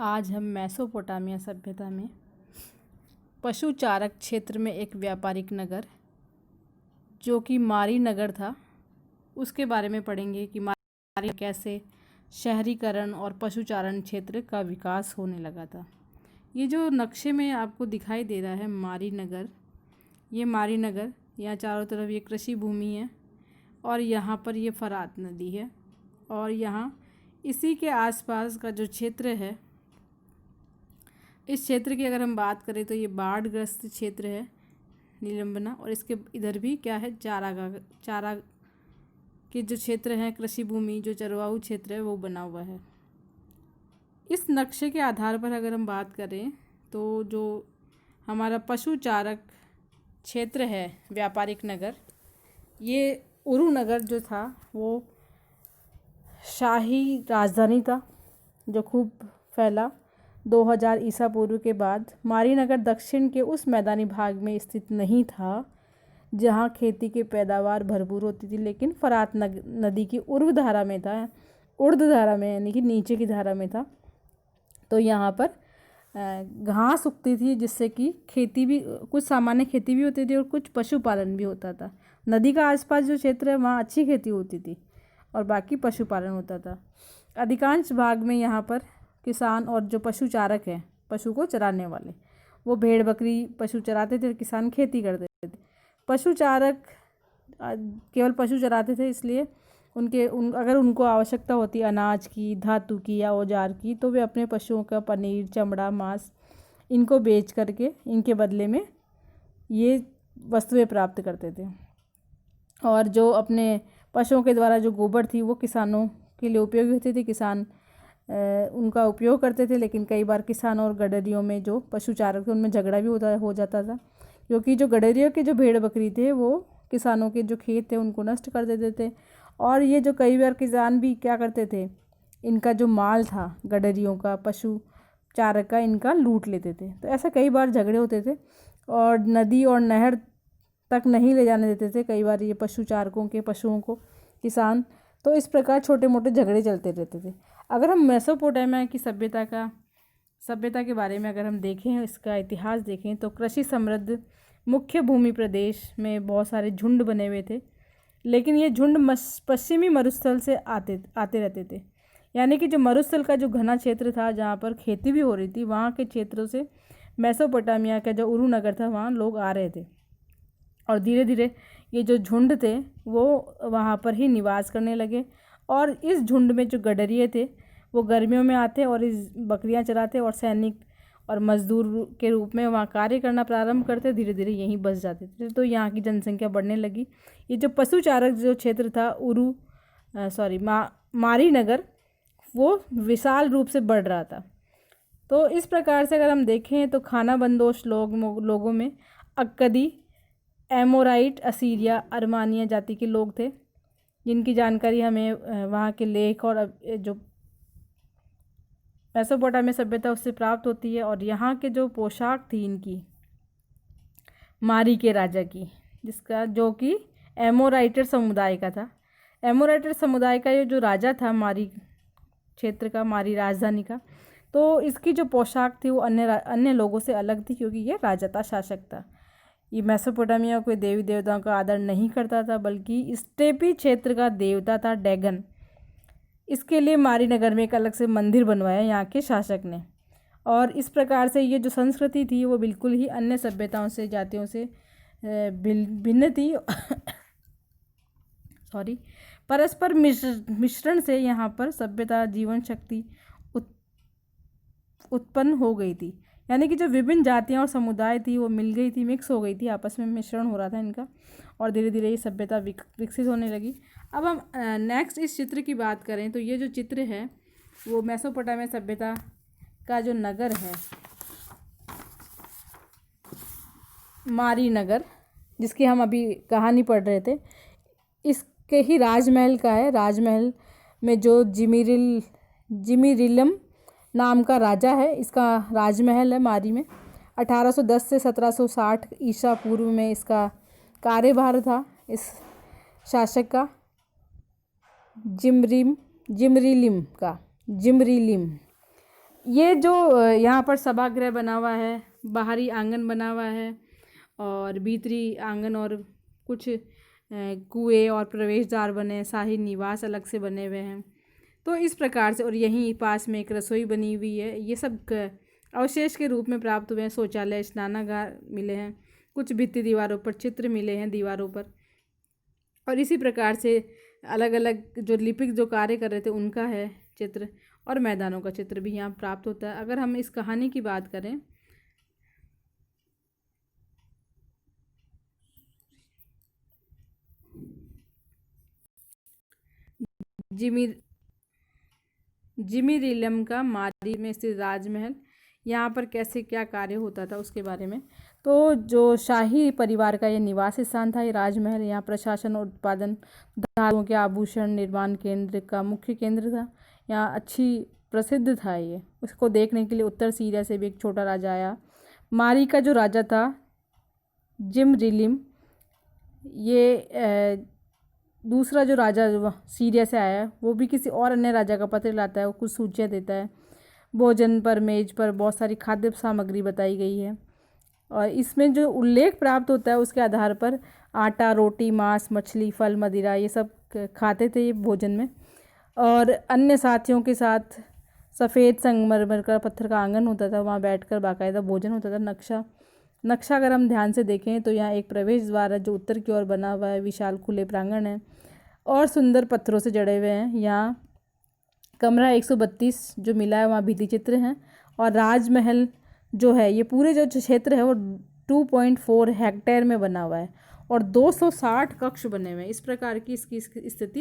आज हम मेसोपोटामिया सभ्यता में पशुचारक क्षेत्र में एक व्यापारिक नगर जो कि मारी नगर था उसके बारे में पढ़ेंगे कि मारी कैसे शहरीकरण और पशुचारण क्षेत्र का विकास होने लगा था। ये जो नक्शे में आपको दिखाई दे रहा है मारी नगर, ये मारी नगर, यहाँ चारों तरफ ये कृषि भूमि है और यहाँ पर ये फरात नदी है और यहाँ इसी के आसपास का जो क्षेत्र है, इस क्षेत्र की अगर हम बात करें तो ये बाढ़ग्रस्त क्षेत्र है निलंबना, और इसके इधर भी क्या है, चारा के जो क्षेत्र हैं, कृषि भूमि जो चरवाहू क्षेत्र है वो बना हुआ है। इस नक्शे के आधार पर अगर हम बात करें तो जो हमारा पशुचारक क्षेत्र है व्यापारिक नगर, ये उरु नगर जो था वो शाही राजधानी था जो खूब फैला 2000 ईसा पूर्व के बाद। मारी नगर दक्षिण के उस मैदानी भाग में स्थित नहीं था जहाँ खेती की पैदावार भरपूर होती थी, लेकिन फरात नदी की ऊर्ध्व धारा में था, ऊर्ध्व धारा में यानी कि नीचे की धारा में था। तो यहाँ पर घास उगती थी जिससे कि खेती भी, कुछ सामान्य खेती भी होती थी और कुछ पशुपालन भी होता था। नदी का आसपास जो क्षेत्र है वहाँ अच्छी खेती होती थी और बाकी पशुपालन होता था। अधिकांश भाग में यहाँ पर किसान और जो पशुचारक हैं, पशु को चराने वाले, वो भेड़ बकरी पशु चराते थे, किसान खेती करते थे। पशुचारक केवल पशु चराते थे, इसलिए अगर उनको आवश्यकता होती अनाज की, धातु की या औजार की, तो वे अपने पशुओं का पनीर, चमड़ा, मांस इनको बेच करके इनके बदले में ये वस्तुएं प्राप्त करते थे। और जो अपने पशुओं के द्वारा जो गोबर थी वो किसानों के लिए उपयोगी होती थी, किसान उनका उपयोग करते थे। लेकिन कई बार किसानों और गडरियों में जो पशुचारक थे उनमें झगड़ा भी हो जाता था, क्योंकि जो गडरियों के जो भेड़ बकरी थे वो किसानों के जो खेत थे उनको नष्ट कर देते थे। और ये जो कई बार किसान भी क्या करते थे, इनका जो माल था गडरियों का, पशु चारक का, इनका लूट लेते थे। तो ऐसा कई बार झगड़े होते थे और नदी और नहर तक नहीं ले जाने देते थे कई बार ये पशु चारकों के पशुओं को किसान। तो इस प्रकार छोटे मोटे झगड़े चलते रहते थे। अगर हम मेसोपोटामिया की सभ्यता के बारे में अगर हम देखें, इसका इतिहास देखें, तो कृषि समृद्ध मुख्य भूमि प्रदेश में बहुत सारे झुंड बने हुए थे, लेकिन ये झुंड पश्चिमी मरुस्थल से आते रहते थे। यानी कि जो मरुस्थल का जो घना क्षेत्र था जहाँ पर खेती भी हो रही थी, वहाँ के क्षेत्रों से मेसोपोटामिया का जो उरु नगर था वहाँ लोग आ रहे थे और धीरे धीरे ये जो झुंड थे वो वहाँ पर ही निवास करने लगे। और इस झुंड में जो गडरिये थे वो गर्मियों में आते और इस बकरियां चराते और सैनिक और मजदूर के रूप में वहाँ कार्य करना प्रारंभ करते, धीरे धीरे यहीं बस जाते थे। तो यहाँ की जनसंख्या बढ़ने लगी। ये जो पशुचारक जो क्षेत्र था मारी नगर, वो विशाल रूप से बढ़ रहा था। तो इस प्रकार से अगर हम देखें तो खाना बंदोश लोगों में अक्कदी, एमोराइट, असीरिया, अरमानिया जाति के लोग थे, जिनकी जानकारी हमें वहाँ के लेख और जो मेसोपोटामिया सभ्यता उससे प्राप्त होती है। और यहाँ के जो पोशाक थी इनकी मारी के राजा की, जिसका जो कि एमोराइटर समुदाय का था। एमोराइटर समुदाय का ये जो राजा था मारी क्षेत्र का, मारी राजधानी का, तो इसकी जो पोशाक थी वो अन्य लोगों से अलग थी, क्योंकि ये राजा था, शासक था। ये मेसोपोटामिया कोई देवी देवताओं का आदर नहीं करता था, बल्कि स्टेपी क्षेत्र का देवता था डैगन। इसके लिए मारी नगर में एक अलग से मंदिर बनवाया यहाँ के शासक ने। और इस प्रकार से ये जो संस्कृति थी वो बिल्कुल ही अन्य सभ्यताओं से, जातियों से भिन्न थी परस्पर मिश्रण से यहाँ पर सभ्यता, जीवन शक्ति उत्पन्न हो गई थी। यानी कि जो विभिन्न जातियाँ और समुदाय थी वो मिल गई थी, मिक्स हो गई थी, आपस में मिश्रण हो रहा था इनका, और धीरे धीरे ये सभ्यता विकसित होने लगी। अब हम नेक्स्ट इस चित्र की बात करें तो ये जो चित्र है वो मेसोपोटामिया सभ्यता का जो नगर है मारी नगर, जिसकी हम अभी कहानी पढ़ रहे थे, इसके ही राजमहल का है। राजमहल में जो जिमीरिलम नाम का राजा है, इसका राजमहल है मारी में। 1810 से 1760 ईसा पूर्व में इसका कार्यभार था इस शासक का, जिमरिलिम। ये जो यहाँ पर सभागृह बना हुआ है, बाहरी आंगन बना हुआ है और भीतरी आंगन और कुछ कुएं और प्रवेश द्वार बने हैं, शाही निवास अलग से बने हुए हैं। तो इस प्रकार से, और यहीं पास में एक रसोई बनी हुई है। ये सब अवशेष के रूप में प्राप्त हुए हैं। शौचालय, स्नानागार मिले हैं, कुछ भित्ति दीवारों पर चित्र मिले हैं दीवारों पर, और इसी प्रकार से अलग अलग जो लिपिक जो कार्य कर रहे थे उनका है चित्र, और मैदानों का चित्र भी यहाँ प्राप्त होता है। अगर हम इस कहानी की बात करें, जिमी जिमीरिलम का मारी में स्थित राजमहल, यहाँ पर कैसे क्या कार्य होता था उसके बारे में। तो जो शाही परिवार का ये निवास स्थान था, ये राजमहल, यहाँ प्रशासन और उत्पादन, धातुओं के आभूषण निर्माण केंद्र का मुख्य केंद्र था। यहाँ अच्छी प्रसिद्ध था ये। उसको देखने के लिए उत्तर सीरिया से भी एक छोटा राजा आया। मारी का जो राजा था जिमरिलिम, ये दूसरा जो राजा जो सीरिया से आया वो भी किसी और अन्य राजा का पत्र लाता है, वो कुछ सूचियाँ देता है। भोजन पर, मेज पर बहुत सारी खाद्य सामग्री बताई गई है, और इसमें जो उल्लेख प्राप्त होता है उसके आधार पर आटा, रोटी, मांस, मछली, फल, मदिरा ये सब खाते थे ये भोजन में। और अन्य साथियों के साथ सफ़ेद संगमरमर का पत्थर का आंगन होता था, वहाँ बैठकर बाकायदा भोजन होता था। नक्शा अगर हम ध्यान से देखें तो यहाँ एक प्रवेश द्वार है जो उत्तर की ओर बना हुआ है, विशाल खुले प्रांगण है और सुंदर पत्थरों से जड़े हुए हैं। यहाँ कमरा 132 जो मिला है वहाँ भित्ति चित्र हैं, और राजमहल जो है ये पूरे जो क्षेत्र है वो 2.4 हेक्टेयर में बना हुआ है और 260 कक्ष बने हुए हैं। इस प्रकार की इसकी स्थिति